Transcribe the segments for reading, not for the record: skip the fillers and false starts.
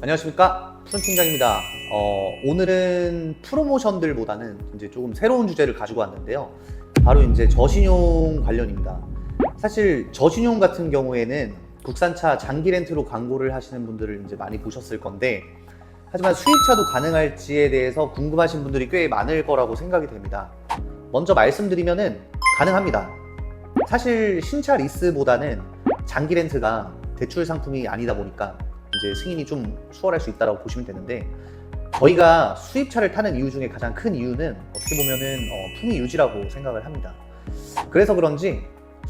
안녕하십니까, 푸른 팀장입니다. 오늘은 프로모션들보다는 이제 조금 새로운 주제를 가지고 왔는데요. 바로 이제 저신용 관련입니다. 사실 저신용 같은 경우에는 국산차 장기 렌트로 광고를 하시는 분들을 이제 많이 보셨을 건데, 하지만 수입차도 가능할지에 대해서 궁금하신 분들이 꽤 많을 거라고 생각이 됩니다. 먼저 말씀드리면은 가능합니다. 사실 신차 리스보다는 장기 렌트가 대출 상품이 아니다 보니까 이제 승인이 좀 수월할 수 있다고 보시면 되는데, 저희가 수입차를 타는 이유 중에 가장 큰 이유는 어떻게 보면은 품위 유지라고 생각을 합니다. 그래서 그런지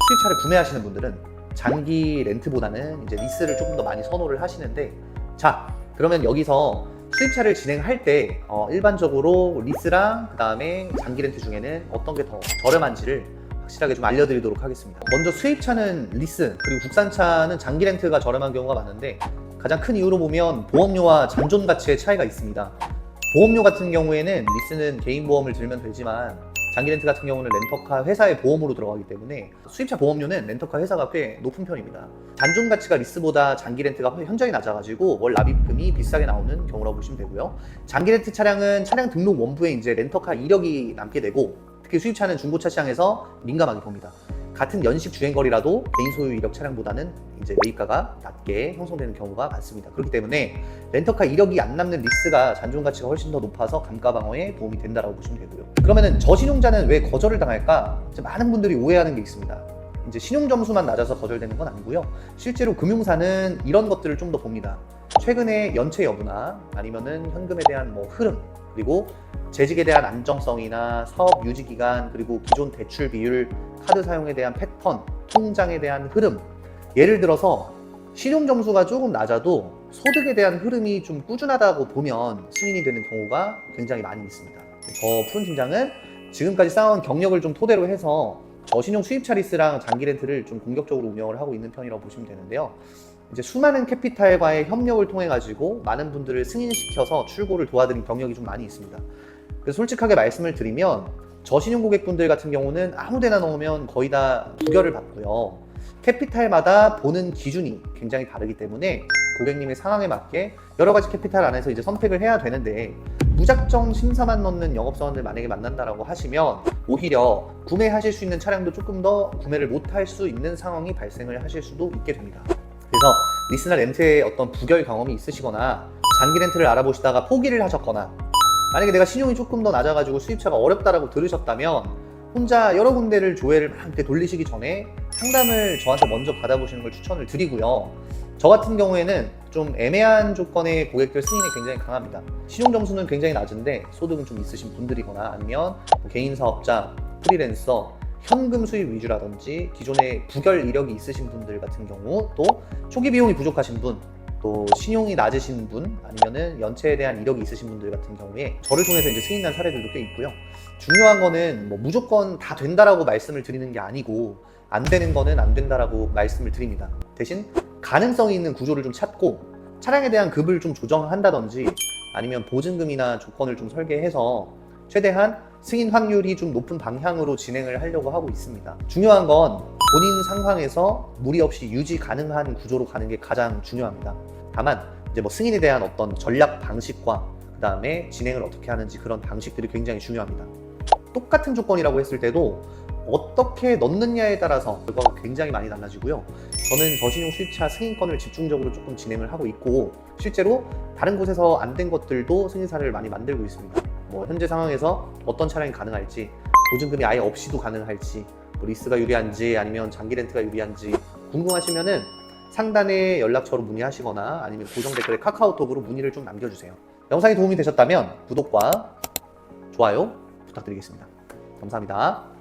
수입차를 구매하시는 분들은 장기 렌트보다는 이제 리스를 조금 더 많이 선호를 하시는데, 자, 그러면 여기서 수입차를 진행할 때 일반적으로 리스랑 그 다음에 장기 렌트 중에는 어떤 게 더 저렴한지를 확실하게 좀 알려드리도록 하겠습니다. 먼저 수입차는 리스, 그리고 국산차는 장기 렌트가 저렴한 경우가 많은데, 가장 큰 이유로 보면 보험료와 잔존 가치의 차이가 있습니다. 보험료 같은 경우에는 리스는 개인 보험을 들면 되지만, 장기 렌트 같은 경우는 렌터카 회사의 보험으로 들어가기 때문에 수입차 보험료는 렌터카 회사가 꽤 높은 편입니다. 잔존 가치가 리스보다 장기 렌트가 현저히 낮아가지고 월 납입금이 비싸게 나오는 경우라고 보시면 되고요. 장기 렌트 차량은 차량 등록 원부에 이제 렌터카 이력이 남게 되고, 특히 수입차는 중고차 시장에서 민감하게 봅니다. 같은 연식 주행거리라도 개인 소유 이력 차량보다는 이제 매입가가 낮게 형성되는 경우가 많습니다. 그렇기 때문에 렌터카 이력이 안 남는 리스가 잔존 가치가 훨씬 더 높아서 감가 방어에 도움이 된다고 보시면 되고요. 그러면은 저신용자는 왜 거절을 당할까? 많은 분들이 오해하는 게 있습니다. 이제 신용 점수만 낮아서 거절되는 건 아니고요. 실제로 금융사는 이런 것들을 좀 더 봅니다. 최근에 연체 여부나 아니면은 현금에 대한 흐름, 그리고 재직에 대한 안정성이나 사업 유지 기간, 그리고 기존 대출 비율, 카드 사용에 대한 패턴, 통장에 대한 흐름. 예를 들어서 신용 점수가 조금 낮아도 소득에 대한 흐름이 좀 꾸준하다고 보면 승인이 되는 경우가 굉장히 많이 있습니다. 저 푸른 팀장은 지금까지 쌓아온 경력을 좀 토대로 해서 저신용 수입차 리스랑 장기 렌트를 좀 공격적으로 운영을 하고 있는 편이라고 보시면 되는데요. 이제 수많은 캐피탈과의 협력을 통해 가지고 많은 분들을 승인시켜서 출고를 도와드린 경력이 좀 많이 있습니다. 그래서 솔직하게 말씀을 드리면 저신용 고객분들 같은 경우는 아무데나 넣으면 거의 다 부결을 받고요. 캐피탈마다 보는 기준이 굉장히 다르기 때문에 고객님의 상황에 맞게 여러 가지 캐피탈 안에서 이제 선택을 해야 되는데, 무작정 심사만 넣는 영업사원들 만약에 만난다라고 하시면 오히려 구매하실 수 있는 차량도 조금 더 구매를 못할 수 있는 상황이 발생을 하실 수도 있게 됩니다. 그래서 리스나 렌트에 어떤 부결 경험이 있으시거나 장기 렌트를 알아보시다가 포기를 하셨거나, 만약에 내가 신용이 조금 더 낮아가지고 수입차가 어렵다라고 들으셨다면 혼자 여러 군데를 조회를 막 이렇게 돌리시기 전에 상담을 저한테 먼저 받아보시는 걸 추천을 드리고요. 저 같은 경우에는 좀 애매한 조건의 고객들 승인이 굉장히 강합니다. 신용 점수는 굉장히 낮은데 소득은 좀 있으신 분들이거나, 아니면 개인 사업자, 프리랜서, 현금 수입 위주라든지 기존에 부결 이력이 있으신 분들 같은 경우, 또 초기 비용이 부족하신 분, 또 신용이 낮으신 분, 아니면은 연체에 대한 이력이 있으신 분들 같은 경우에 저를 통해서 이제 승인난 사례들도 꽤 있고요. 중요한 거는 무조건 다 된다라고 말씀을 드리는 게 아니고, 안 되는 거는 안 된다라고 말씀을 드립니다. 대신 가능성이 있는 구조를 좀 찾고 차량에 대한 급을 좀 조정한다든지, 아니면 보증금이나 조건을 좀 설계해서 최대한 승인 확률이 좀 높은 방향으로 진행을 하려고 하고 있습니다. 중요한 건 본인 상황에서 무리 없이 유지 가능한 구조로 가는 게 가장 중요합니다. 다만 이제 승인에 대한 어떤 전략 방식과 그 다음에 진행을 어떻게 하는지, 그런 방식들이 굉장히 중요합니다. 똑같은 조건이라고 했을 때도 어떻게 넣느냐에 따라서 결과가 굉장히 많이 달라지고요. 저는 저신용 수입차 승인권을 집중적으로 조금 진행을 하고 있고, 실제로 다른 곳에서 안 된 것들도 승인사를 많이 만들고 있습니다. 현재 상황에서 어떤 차량이 가능할지, 보증금이 아예 없이도 가능할지, 리스가 유리한지 아니면 장기 렌트가 유리한지 궁금하시면은 상단에 연락처로 문의하시거나 아니면 고정 댓글에 카카오톡으로 문의를 좀 남겨주세요. 영상이 도움이 되셨다면 구독과 좋아요 부탁드리겠습니다. 감사합니다.